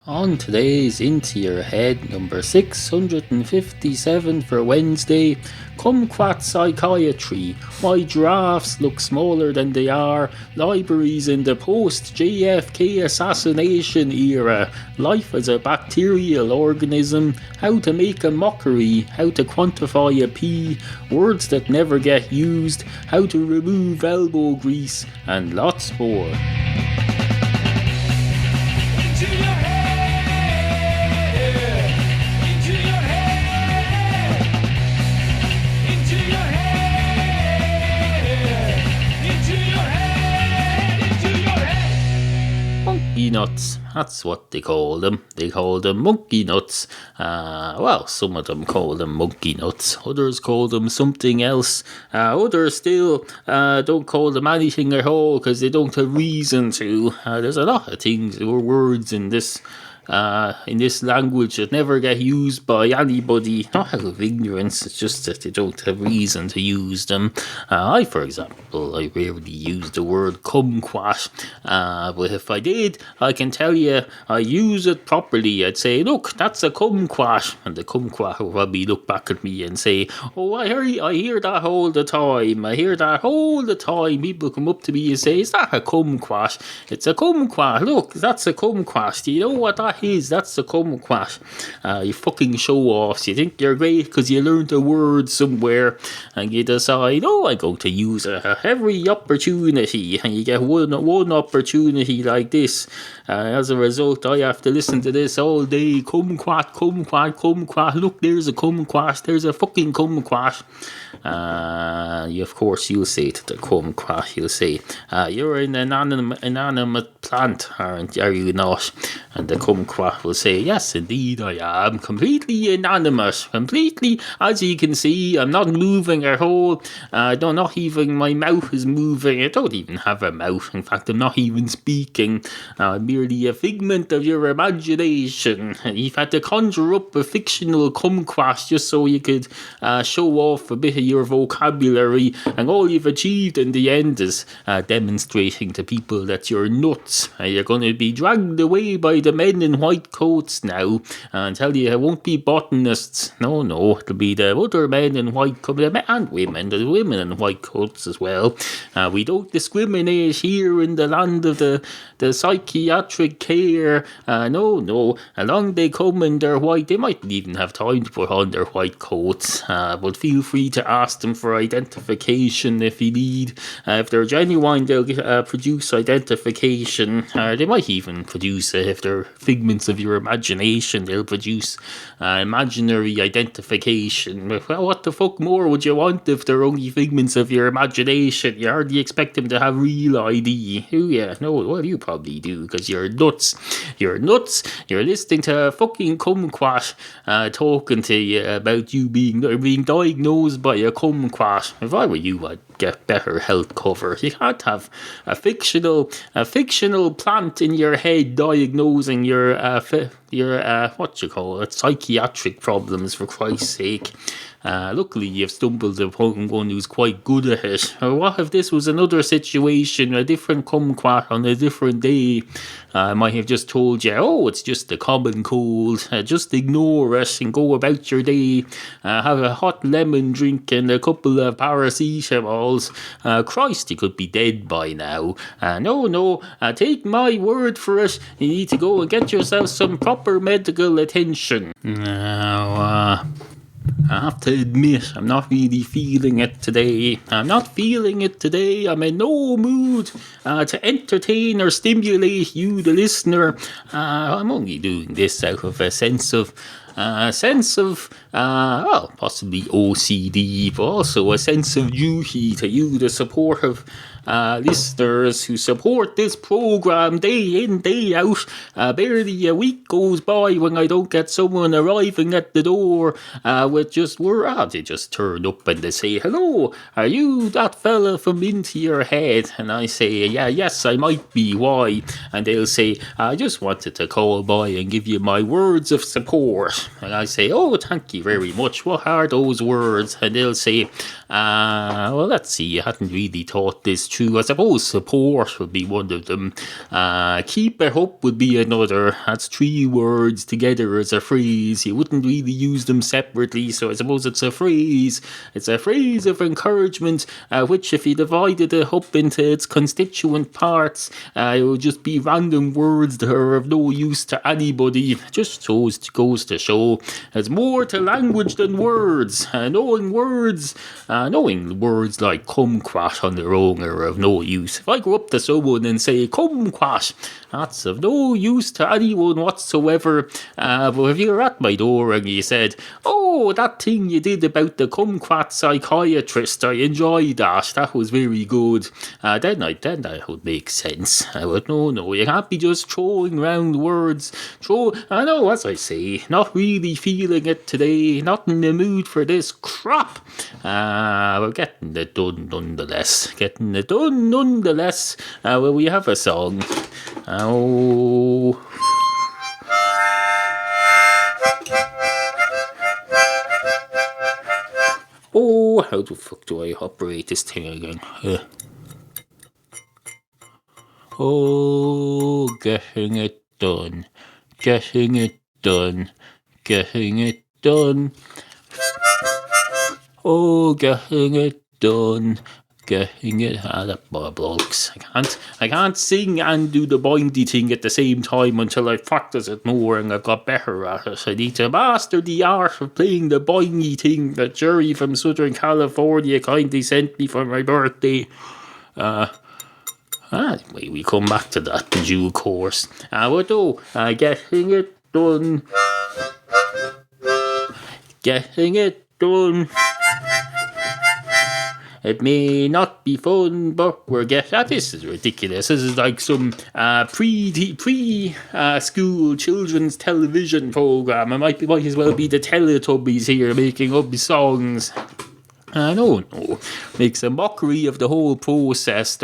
On today's Into Your Head, number 657 for Wednesday, Kumquat Psychiatry, why giraffes look smaller than they are, libraries in the post-JFK assassination era, life as a bacterial organism, how to make a mockery, how to quantify a P, words that never get used, how to remove elbow grease, and lots more. Monkey nuts, that's what they call them. They call them monkey nuts. Some of them call them monkey nuts. Others call them something else. Others still don't call them anything at all because they don't have reason to. There's a lot of things or words in this language that never get used by anybody, not out of ignorance, it's just that they don't have reason to use them. For example, I rarely use the word kumquat, but if I did, I can tell you I use it properly. I'd say, look, that's a kumquat, and the kumquat will probably look back at me and say, oh, I hear that all the time. I hear that all the time. People come up to me and say, is that a kumquat? It's a kumquat. Look, that's a kumquat. Do you know what that is? That's a kumquat. You fucking show-offs. You think you're great because you learned a word somewhere and you decide, I'm going to use it every opportunity, and you get one opportunity like this. As a result, I have to listen to this all day. Kumquat, kumquat, kumquat. Look, there's a kumquat. There's a fucking kumquat. Of course, you'll say to the kumquat, you'll say, you're an inanimate plant, are you not? And the kumquat will say, yes, indeed I am. Completely inanimate. Completely, as you can see, I'm not moving at all. Not even my mouth is moving. I don't even have a mouth. In fact, I'm not even speaking. I'm merely a figment of your imagination. You've had to conjure up a fictional kumquat just so you could show off a bit of your vocabulary, and all you've achieved in the end is demonstrating to people that you're nuts. You're going to be dragged away by the men in white coats now, and tell you it won't be botanists. No, it'll be the other men in white coats, and women, the women in white coats as well. We don't discriminate here in the land of the psychiatric care. No, along they come in their white. They mightn't even have time to put on their white coats, but feel free to ask them for identification if you need. If they're genuine, they'll produce identification. They might even produce, if they're figments of your imagination, they'll produce imaginary identification. Well, what the fuck more would you want if they're only figments of your imagination? You hardly expect them to have real ID. Oh yeah, no, well you probably do, because you're nuts. You're nuts. You're listening to a fucking kumquat talking to you about you being diagnosed by a kumquat. If I were you, I'd get better health cover. You can't have a fictional plant in your head diagnosing your psychiatric problems, for Christ's sake. Luckily, you've stumbled upon one who's quite good at it. What if this was another situation, a different kumquat on a different day? I might have just told you, it's just a common cold. Just ignore it and go about your day. Have a hot lemon drink and a couple of paracetamols. Christ, you could be dead by now. No, take my word for it. You need to go and get yourself some proper medical attention. Now, I have to admit, I'm not really feeling it today. I'm in no mood to entertain or stimulate you, the listener. I'm only doing this out of a sense of possibly OCD, but also a sense of duty to you, the supportive listeners who support this program day in, day out. Barely a week goes by when I don't get someone arriving at the door with just word. They just turn up and they say, hello, are you that fella from Into Your Head? And I say, yes, I might be. Why? And they'll say, I just wanted to call by and give you my words of support. that. And I say, oh, thank you very much. What are those words? And they'll say, well, let's see, you hadn't really thought this through. I suppose support would be one of them. Keep it up would be another. That's 3 words together as a phrase. You wouldn't really use them separately, so I suppose it's a phrase. It's a phrase of encouragement, which if you divided it up into its constituent parts, it would just be random words that are of no use to anybody. Just goes to show there's more to language than words. Knowing words like kumquat on their own are of no use. If I go up to someone and say kumquat, that's of no use to anyone whatsoever. But if you're at my door and you said, oh, that thing you did about the Kumquat psychiatrist, I enjoyed that. That was very good. Then that would make sense. But no, you can't be just throwing around words. I know, as I say, not really feeling it today. Not in the mood for this crap. We're getting it done nonetheless. Well, we have a song. Oh. Oh, how the fuck do I operate this thing again? Oh, getting it done. Oh, getting it done. That bollocks. I can't sing and do the bindy thing at the same time until I practice it more and I've got better at it. I need to master the art of playing the bindy thing that Jerry from Southern California kindly sent me for my birthday. Anyway, we come back to that in due course. But no, getting it done. It may not be fun, but we're getting... this is ridiculous. This is like some pre-school children's television program. It might as well be the Teletubbies here making up songs. No. Makes a mockery of the whole process.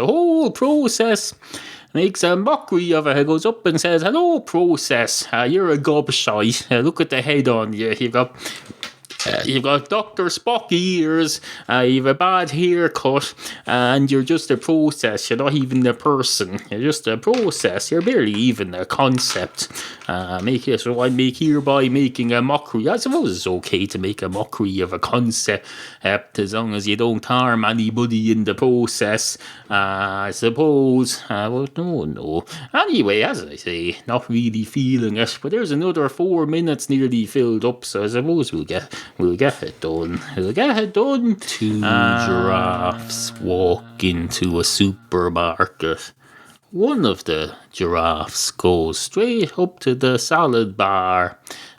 Makes a mockery of it. It goes up and says, hello, process. You're a gobshite. Look at the head on you. You've got Dr. Spock ears, you've a bad haircut, and you're just a process. You're not even a person. You're just a process. You're barely even a concept. So I'm hereby making a mockery. I suppose it's okay to make a mockery of a concept as long as you don't harm anybody in the process. I suppose. Well, no. Anyway, as I say, not really feeling it. But there's another 4 minutes nearly filled up, so I suppose we'll get it done. 2 giraffes walk into a supermarket. One of the giraffes goes straight up to the salad bar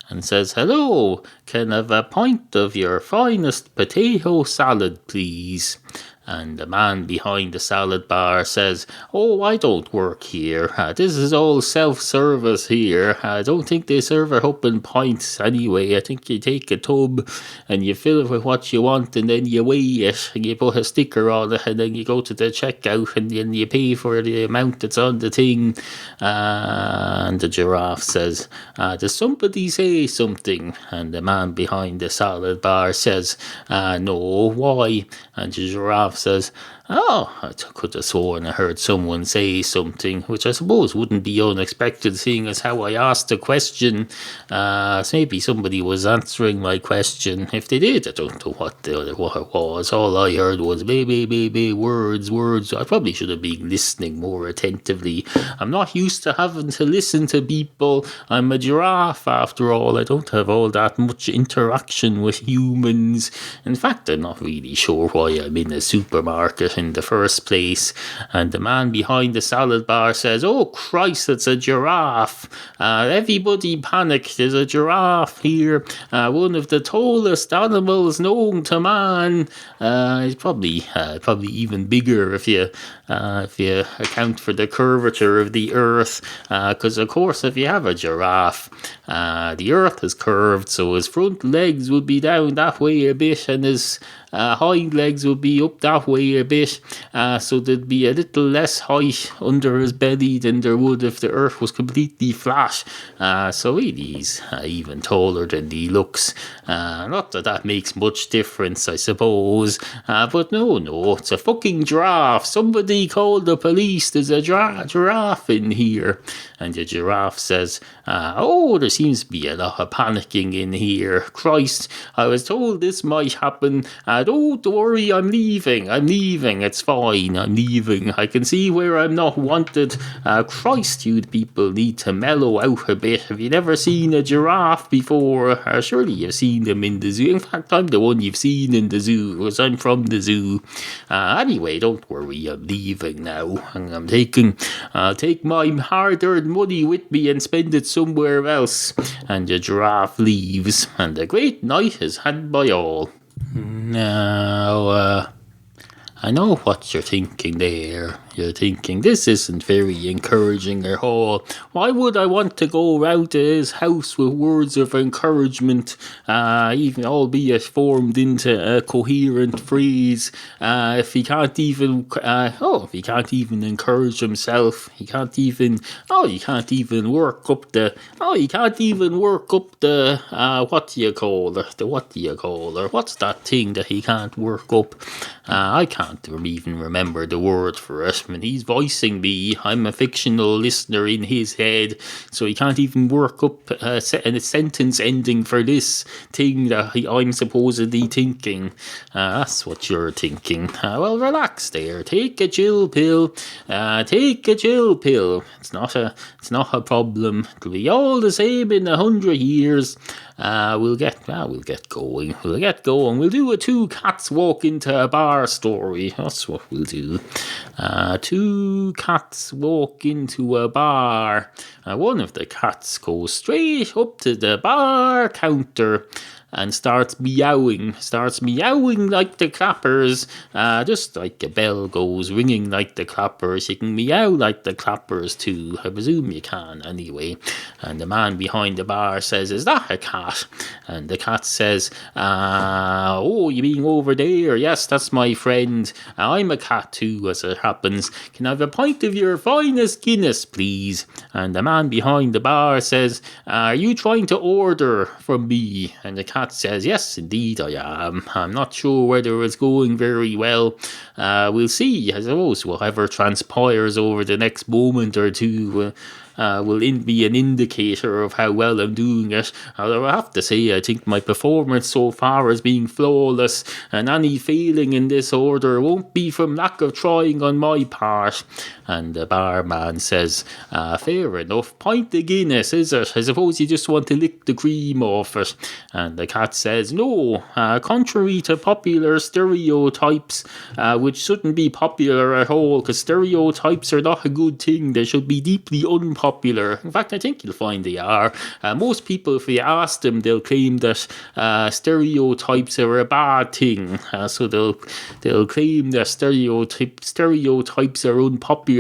and says, hello, can I have a pint of your finest potato salad, please? And the man behind the salad bar says, oh, I don't work here. This is all self-service here. I don't think they serve it up in pints anyway. I think you take a tub and you fill it with what you want and then you weigh it and you put a sticker on it and then you go to the checkout and then you pay for the amount that's on the thing. And the giraffe says, does somebody say something? And the man behind the salad bar says, no, why? And the giraffe says, oh, I could have sworn I heard someone say something, which I suppose wouldn't be unexpected seeing as how I asked the question. So maybe somebody was answering my question. If they did, I don't know what it was. All I heard was baby, words. I probably should have been listening more attentively. I'm not used to having to listen to people. I'm a giraffe after all. I don't have all that much interaction with humans. In fact, I'm not really sure why I'm in a supermarket in the first place. And the man behind the salad bar says, oh Christ, it's a giraffe. Everybody panic, there's a giraffe here. One of the tallest animals known to man. It's probably even bigger if you account for the curvature of the earth, because of course if you have a giraffe, the earth is curved, so his front legs would be down that way a bit and his hind legs would be up that way a bit, so there'd be a little less height under his belly than there would if the earth was completely flat. So really he's even taller than he looks. Not that makes much difference, I suppose. But no, it's a fucking giraffe. Somebody call the police. There's a giraffe in here. And the giraffe says, there seems to be a lot of panicking in here. Christ, I was told this might happen. Don't worry, I'm leaving. It's fine, I'm leaving. I can see where I'm not wanted. Christ, you people need to mellow out a bit. Have you never seen a giraffe before? Surely you've seen them in the zoo. In fact, I'm the one you've seen in the zoo, because I'm from the zoo. Anyway, don't worry, I'm leaving now. And I'm take my hard-earned money with me and spend it somewhere else. And the giraffe leaves, and a great night is had by all. Now, I know what you're thinking there. You're thinking, this isn't very encouraging at all. Why would I want to go round to his house with words of encouragement, even albeit formed into a coherent phrase, if he can't even, encourage himself? He can't even work up the, what do you call her? What's that thing that he can't work up? I can't even remember the word for it. When he's voicing me, I'm a fictional listener in his head, so he can't even work up a sentence ending for this thing that I'm supposedly thinking. That's what you're thinking. Well, relax there. Take a chill pill. It's not a problem. It'll be all the same in 100 years. We'll get going. We'll do a 2 cats walk into a bar story. That's what we'll do. 2 cats walk into a bar. One of the cats goes straight up to the bar counter and starts meowing like the clappers, just like a bell goes ringing like the clappers. You can meow like the clappers too. I presume you can anyway. And the man behind the bar says, "Is that a cat?" And the cat says, you mean over there? Yes, that's my friend. I'm a cat too, as it happens. Can I have a pint of your finest Guinness, please? And the man behind the bar says, "Are you trying to order from me?" And the cat says, "Yes, indeed I am. I'm not sure whether it's going very well. We'll see. I suppose whatever transpires over the next moment or two will be an indicator of how well I'm doing it. Although I have to say, I think my performance so far is being flawless, and any failing in this order won't be from lack of trying on my part." And the barman says, "Fair enough. Pint of Guinness, is it? I suppose you just want to lick the cream off it." And the cat says, "No, contrary to popular stereotypes, which shouldn't be popular at all, because stereotypes are not a good thing. They should be deeply unpopular. In fact, I think you'll find they are. Most people, if you ask them, they'll claim that stereotypes are a bad thing. So they'll claim that stereotypes are unpopular.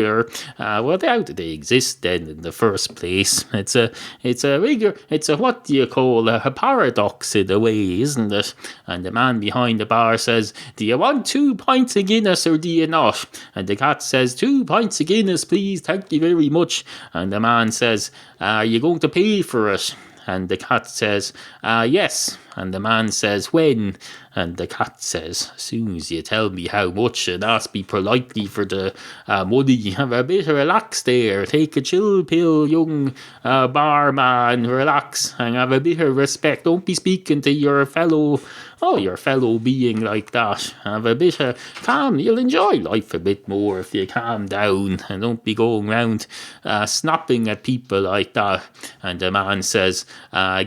Well, how do they exist then in the first place? It's a what do you call a paradox in a way, isn't it?" And the man behind the bar says, "Do you want 2 pints of Guinness or do you not?" And the cat says, "2 pints of Guinness, please. Thank you very much." And the man says, "Are you going to pay for it?" And the cat says, "Yes." And the man says, "When?" And the cat says, "As soon as you tell me how much, and ask me politely for the money. Have a bit of relax there. Take a chill pill, young barman. Relax and have a bit of respect. Don't be speaking to your fellow being like that. Have a bit of calm. You'll enjoy life a bit more if you calm down and don't be going round snapping at people like that." And the man says,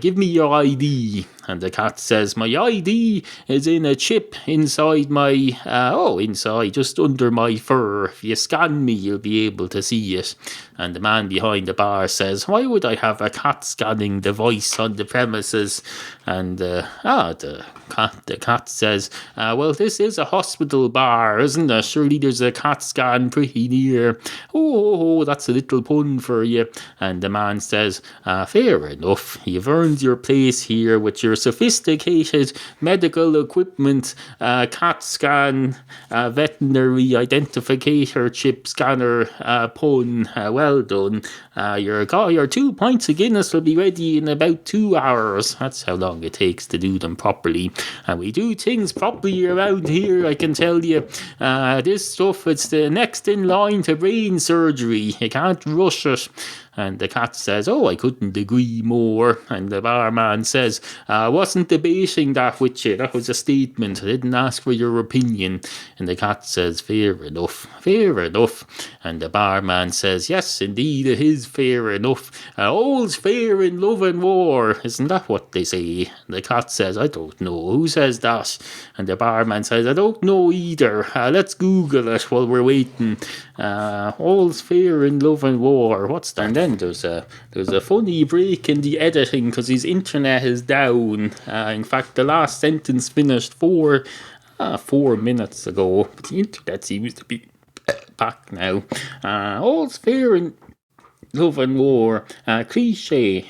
"Give me your ID." And the cat says, "My ID is in a chip inside inside, just under my fur. If you scan me, you'll be able to see it." And the man behind the bar says, why would I have a cat scanning device on the premises? And the cat says, well, this is a hospital bar, isn't it? Surely there's a CAT scan pretty near. Oh, that's a little pun for you. And the man says, fair enough. You've earned your place here with your sophisticated medical equipment, CAT scan, veterinary identificator chip scanner pun. Well done. Your 2 pints of Guinness will be ready in about 2 hours. That's how long it takes to do them properly. And we do things properly around here, I can tell you. This stuff, it's the next in line to brain surgery. You can't rush it. And the cat says, oh, I couldn't agree more. And the barman says, I wasn't debating that with you. That was a statement. I didn't ask for your opinion. And the cat says, fair enough, fair enough. And the barman says, yes, indeed, it is fair enough. All's fair in love and war. Isn't that what they say? And the cat says, I don't know. Who says that? And the barman says, I don't know either. Let's Google it while we're waiting. All's fair in love and war. What's that? And then there's a funny break in the editing because his internet is down. In fact, the last sentence finished 4 minutes ago, but the internet seems to be back now. All's fair in love and war. Cliche.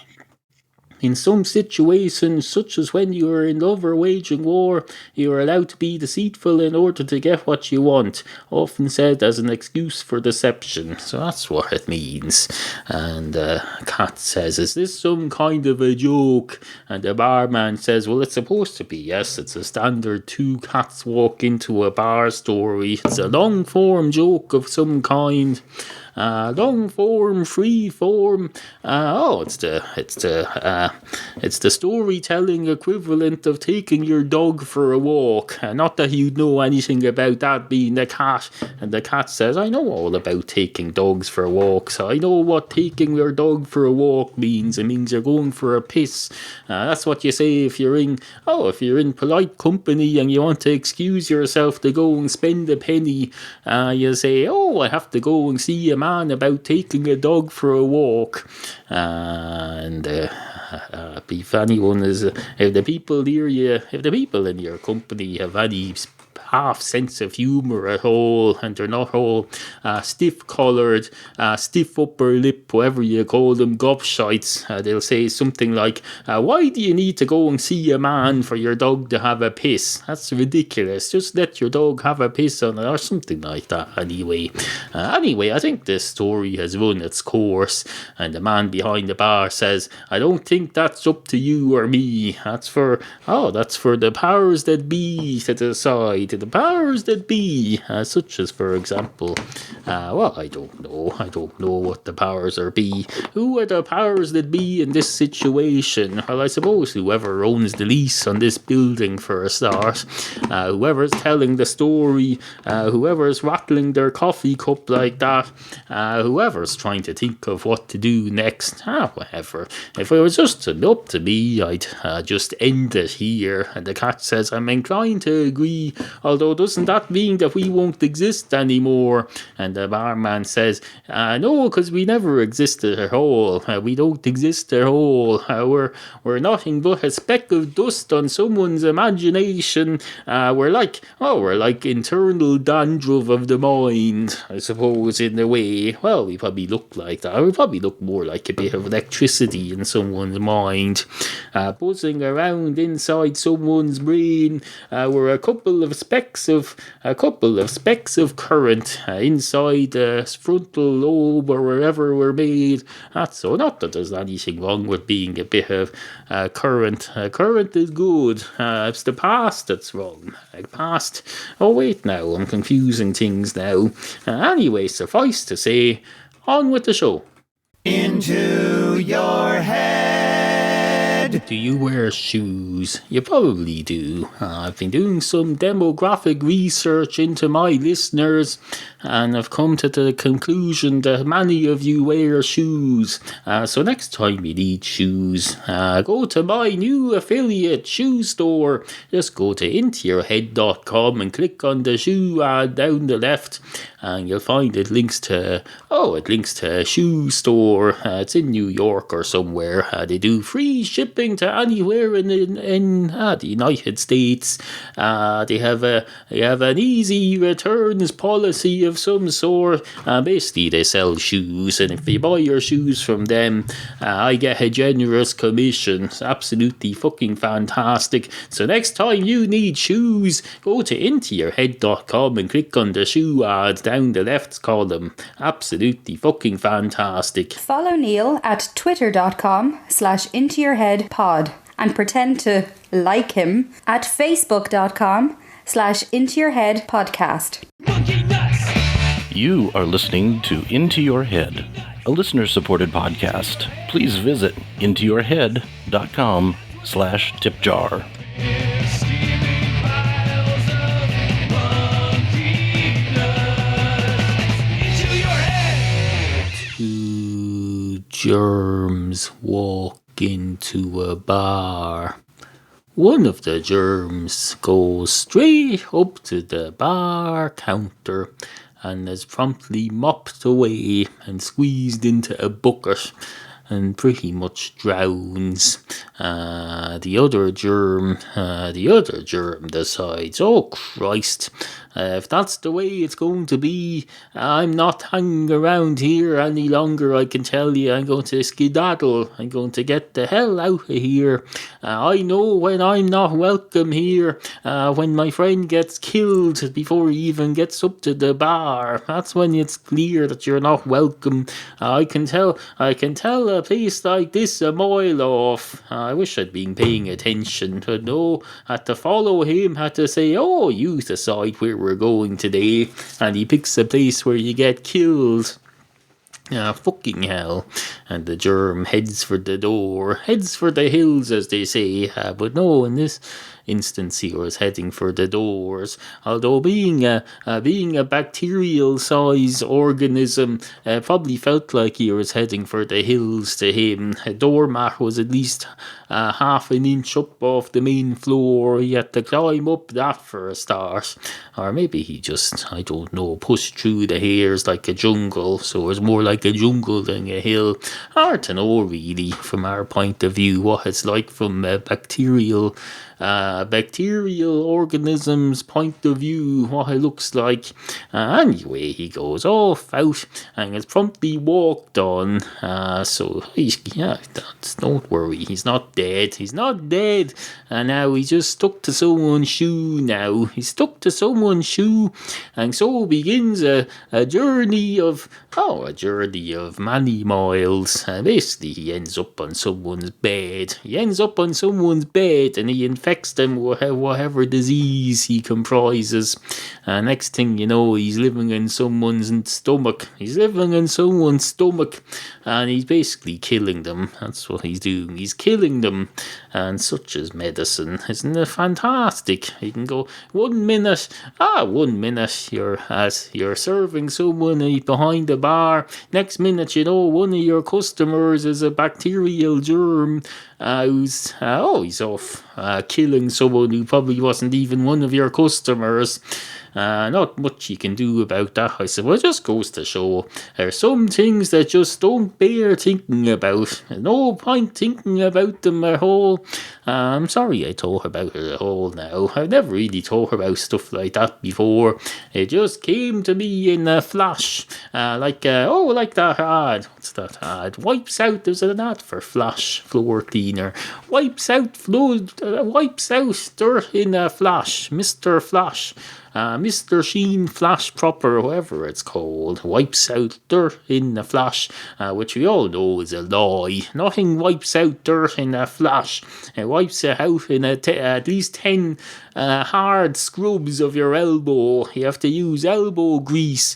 In some situations, such as when you are in love or waging war, you are allowed to be deceitful in order to get what you want, often said as an excuse for deception. So that's what it means. And Cat says, is this some kind of a joke? And the barman says, well, it's supposed to be, yes. It's a standard 2 cats walk into a bar story. It's a long-form joke of some kind. Long form, free form. It's the storytelling equivalent of taking your dog for a walk. Not that you know anything about that being a cat. And the cat says, I know all about taking dogs for walks. I know what taking your dog for a walk means. It means you're going for a piss. That's what you say if you're in polite company and you want to excuse yourself to go and spend a penny. You say, I have to go and see a man about taking a dog for a walk. If anyone is, if the people near you, if the people in your company have any half sense of humour at all, and they're not all stiff-collared, stiff upper lip, whatever you call them, gobshites, they'll say something like, why do you need to go and see a man for your dog to have a piss? That's ridiculous. Just let your dog have a piss on it, or something like that. Anyway, I think this story has run its course, and the man behind the bar says, I don't think that's up to you or me. That's for the powers that be to decide. The powers that be, such as, for example, I don't know what the powers are be. Who are the powers that be in this situation? Well, I suppose whoever owns the lease on this building, for a start, whoever's telling the story, whoever's rattling their coffee cup like that, whoever's trying to think of what to do next, whatever. If it was just up to me, I'd just end it here. And the cat says, I'm inclined to agree, although doesn't that mean that we won't exist anymore? And the barman says, no, because we never existed at all. We don't exist at all. We're nothing but a speck of dust on someone's imagination. We're like internal dandruff of the mind, I suppose, in a way. Well, we probably look like that. We probably look more like a bit of electricity in someone's mind, buzzing around inside someone's brain. We're a couple of specks of current inside the frontal lobe or wherever we're made. That's so. Not that there's anything wrong with being a bit of current. Current is good. It's the past that's wrong. Past. Oh wait, now I'm confusing things now. Anyway, suffice to say, on with the show. Into your head. head. Do you wear shoes? You probably do. I've been doing some demographic research into my listeners, and I've come to the conclusion that many of you wear shoes. So next time you need shoes, go to my new affiliate shoe store. Just go to intoyourhead.com and click on the shoe ad down the left, and you'll find it links to a shoe store. It's in New York or somewhere. They do free shipping to anywhere in the United States. They have an easy returns policy of some sort. Basically, they sell shoes, and if you buy your shoes from them, I get a generous commission. It's absolutely fucking fantastic. So next time you need shoes, go to intoyourhead.com and click on the shoe ads down the left column. Absolutely fucking fantastic. Follow Neil at twitter.com/intoyourheadpod and pretend to like him at facebook.com/intoyourheadpodcast. You are listening to Into Your Head, a listener-supported podcast. Please visit intoyourhead.com/tipjar. Two germs walk into a bar. One of the germs goes straight up to the bar counter and is promptly mopped away and squeezed into a bucket and pretty much drowns. The other germ decides, oh Christ, if that's the way it's going to be, I'm not hanging around here any longer. I can tell you, I'm going to skedaddle. I'm going to get the hell out of here. I know when I'm not welcome here. When my friend gets killed before he even gets up to the bar, that's when it's clear that you're not welcome. I can tell a place like this a mile off. I wish I'd been paying attention, but no, had to follow him, had to say, oh, you decide where we're going today, and he picks a place where you get killed. Fucking hell. And the germ heads for the door, heads for the hills, as they say. But no, in this instance, he was heading for the doors. Although being a bacterial size organism, probably felt like he was heading for the hills to him. A doormat was at least half an inch up off the main floor. He had to climb up that for a start. Or maybe he just, I don't know, pushed through the hairs like a jungle, so it was more like a jungle than a hill. Hard to know, really, from our point of view, what it's like from a bacterial organism's point of view, what it looks like. Anyway, he goes off out and is promptly walked on. Don't worry, he's not dead. He's not dead. And now he's just stuck to someone's shoe now. He's stuck to someone's shoe, and so begins a journey of many miles. Basically, he ends up on someone's bed. And he infects them with whatever disease he comprises. Next thing you know, he's living in someone's stomach. And he's basically killing them. That's what he's doing. He's killing them. And such is medicine. Isn't it fantastic? You can go 1 minute you're serving someone behind the bar. Next minute, one of your customers is a bacterial germ he's off killing someone who probably wasn't even one of your customers. Not much you can do about that, I suppose. It just goes to show there's some things that just don't bear thinking about. No point thinking about them at all. I'm sorry I talk about it at all now. I've never really talked about stuff like that before. It just came to me in a flash. Like that ad. What's that ad? Wipes out. There's an ad for Flash floor cleaner. Wipes out dirt in a flash. Mr. Flash. Mr. Sheen Flash Proper, whatever it's called, wipes out dirt in a flash, which we all know is a lie. Nothing wipes out dirt in a flash. It wipes it out in at least 10 hard scrubs of your elbow. You have to use elbow grease.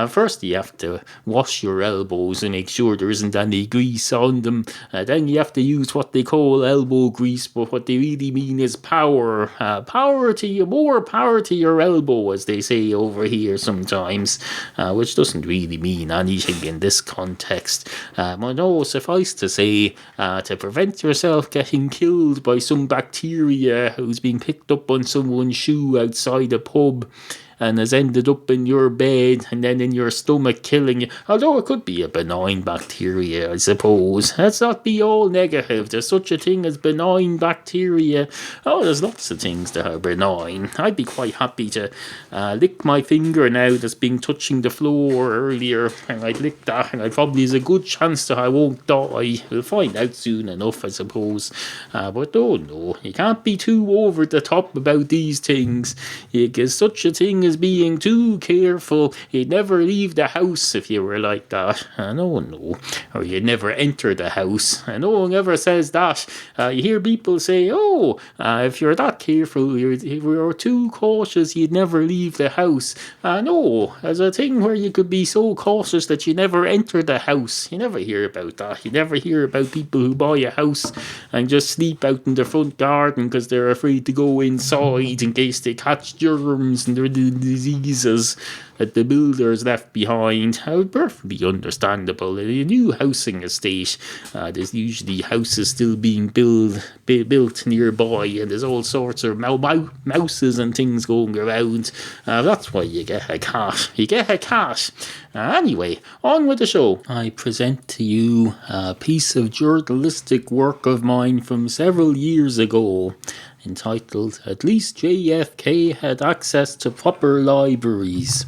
First you have to wash your elbows and make sure there isn't any grease on them. Then you have to use what they call elbow grease, but what they really mean is power. More power to your elbow, as they say over here sometimes, which doesn't really mean anything in this context. But no, suffice to say, to prevent yourself getting killed by some bacteria who's been picked up on someone's shoe outside a pub and has ended up in your bed and then in your stomach killing you. Although it could be a benign bacteria, I suppose. Let's not be all negative. There's such a thing as benign bacteria. Oh, there's lots of things that are benign. I'd be quite happy to lick my finger now that's been touching the floor earlier, and I'd lick that, and probably there's a good chance that I won't die. We'll find out soon enough, I suppose. But no, you can't be too over the top about these things. There's such a thing as being too careful. You'd never leave the house if you were like that. No. Or you'd never enter the house. No one ever says that. You hear people say, if you're that careful, if you're too cautious, you'd never leave the house. No, there's a thing where you could be so cautious that you never enter the house. You never hear about that. You never hear about people who buy a house and just sleep out in the front garden because they're afraid to go inside in case they catch germs and the diseases that the builders left behind. Perfectly understandable. In a new housing estate, there's usually houses still being built nearby, and there's all sorts of mouses and things going around. That's why you get a cat. Anyway, on with the show. I present to you a piece of journalistic work of mine from several years ago, entitled "At least JFK had access to proper libraries."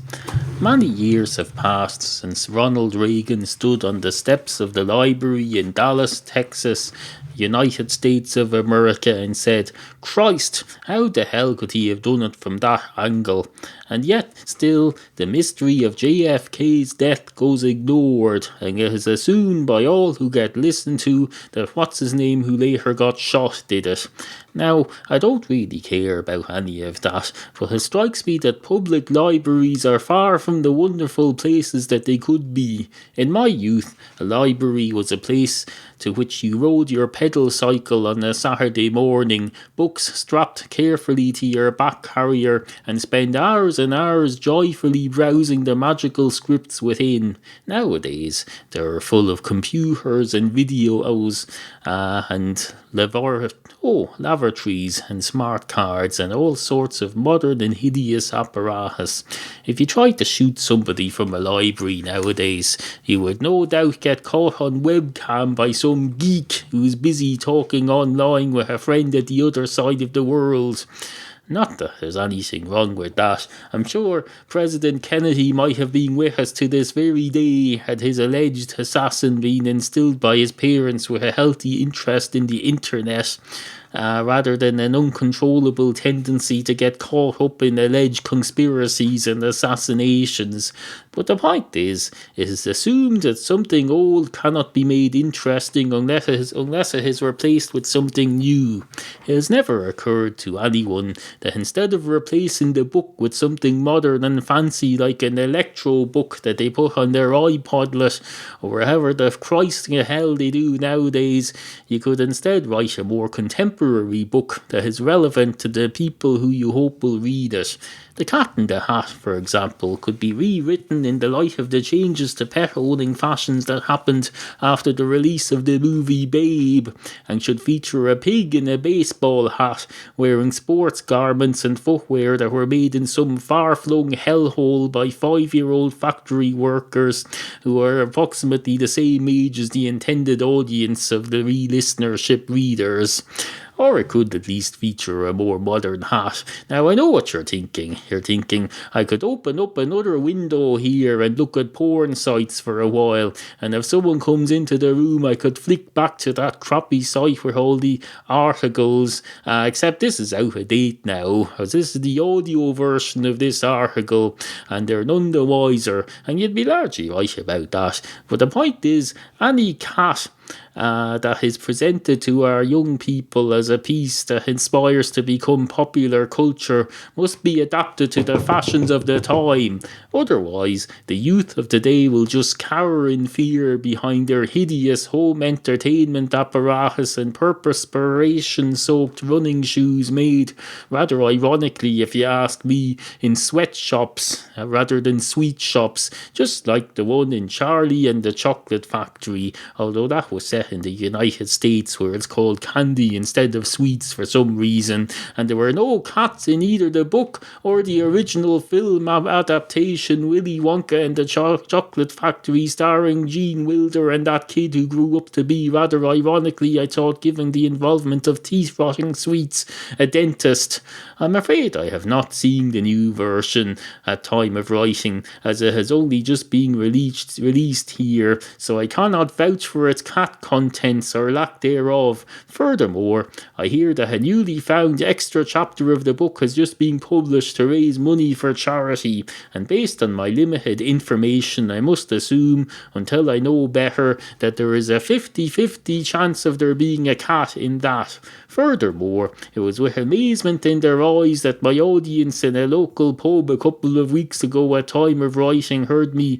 Many years have passed since Ronald Reagan stood on the steps of the library in Dallas, Texas, United States of America, and said, "Christ, how the hell could he have done it from that angle?" And yet, still, the mystery of JFK's death goes ignored, and it is assumed by all who get listened to that what's-his-name who later got shot did it. Now, I don't really care about any of that, but it strikes me that public libraries are far from the wonderful places that they could be. In my youth, a library was a place to which you rode your pedal cycle on a Saturday morning, books strapped carefully to your back carrier, and spend hours and hours joyfully browsing the magical scripts within. Nowadays, they're full of computers and videos, and lavatories and smart cards and all sorts of modern and hideous apparatus. If you tried to shoot somebody from a library nowadays, you would no doubt get caught on webcam by some geek who's busy talking online with a friend at the other side of the world. Not that there's anything wrong with that. I'm sure President Kennedy might have been with us to this very day had his alleged assassin been instilled by his parents with a healthy interest in the internet, rather than an uncontrollable tendency to get caught up in alleged conspiracies and assassinations. But the point is, it is assumed that something old cannot be made interesting unless it is replaced with something new. It has never occurred to anyone that instead of replacing the book with something modern and fancy like an electro book that they put on their iPodlet or wherever the Christ in hell they do nowadays, you could instead write a more contemporary book that is relevant to the people who you hope will read it. The Cat in the Hat, for example, could be rewritten in the light of the changes to pet-owning fashions that happened after the release of the movie Babe, and should feature a pig in a baseball hat wearing sports garments and footwear that were made in some far-flung hellhole by 5-year-old factory workers who are approximately the same age as the intended audience of the re-listenership readers. or it could at least feature a more modern hat. Now, I know what you're thinking. You're thinking, I could open up another window here and look at porn sites for a while, and if someone comes into the room, I could flick back to that crappy site with all the articles, except this is out of date now, as this is the audio version of this article, and they're none the wiser, and you'd be largely right about that. But the point is, any cat that is presented to our young people as a piece that inspires to become popular culture must be adapted to the fashions of the time. Otherwise, the youth of today will just cower in fear behind their hideous home entertainment apparatus and perspiration-soaked running shoes made, rather ironically if you ask me, in sweatshops rather than sweet shops, just like the one in Charlie and the Chocolate Factory, although that was set in the United States where it's called candy instead of sweets for some reason, and there were no cats in either the book or the original film adaptation Willy Wonka and the Chocolate Factory starring Gene Wilder and that kid who grew up to be, rather ironically I thought, given the involvement of teeth-rotting sweets, a dentist. I'm afraid I have not seen the new version at time of writing, as it has only just been released here, so I cannot vouch for its cat contents or lack thereof. Furthermore, I hear that a newly found extra chapter of the book has just been published to raise money for charity, and based on my limited information, I must assume, until I know better, that there is a 50-50 chance of there being a cat in that. Furthermore, it was with amazement in their eyes that my audience in a local pub a couple of weeks ago at time of writing heard me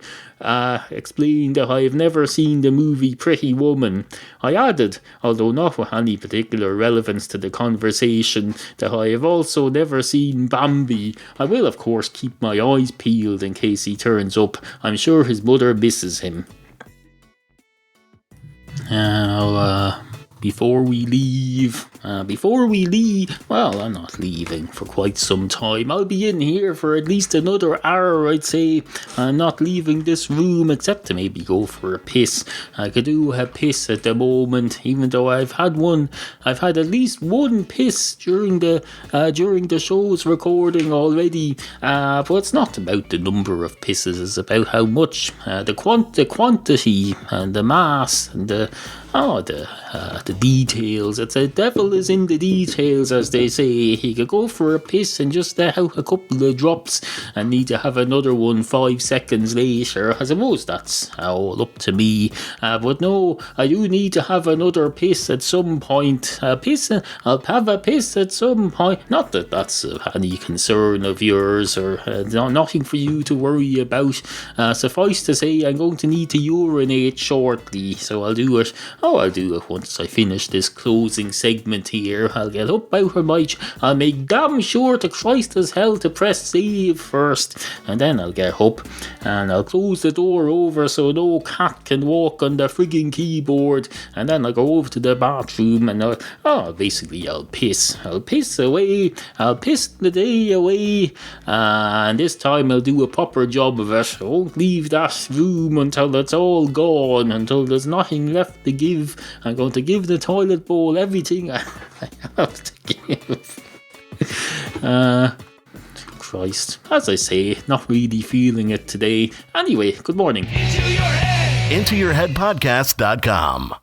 explain that I have never seen the movie Pretty Woman. I added, although not with any particular relevance to the conversation, that I have also never seen Bambi. I will of course keep my eyes peeled in case he turns up. I'm sure his mother misses him. Now, before we leave, well, I'm not leaving for quite some time. I'll be in here for at least another hour, I'd say. I'm not leaving this room except to maybe go for a piss. I could do a piss at the moment, even though I've had at least one piss during the show's recording already. But it's not about the number of pisses, it's about how much, the quantity and the mass and the details. It's a devil is in the details, as they say. He could go for a piss and just let out a couple of drops and need to have another one 5 seconds later. I suppose that's all up to me. But no, I do need to have another piss at some point. I'll have a piss at some point. Not that that's any concern of yours or nothing for you to worry about. Suffice to say, I'm going to need to urinate shortly, so I'll do it once I finish this closing segment here. I'll get up out of my I'll make damn sure to Christ as hell to press save first, and then I'll get up and I'll close the door over so no cat can walk on the frigging keyboard, and then I'll go over to the bathroom and I'll piss away. I'll piss the day away, and this time I'll do a proper job of it. I won't leave that room until it's all gone, until there's nothing left to give. I'm going to give the toilet bowl everything I have to give. Christ. As I say, not really feeling it today. Anyway, good morning. IntoYourHeadPodcast.com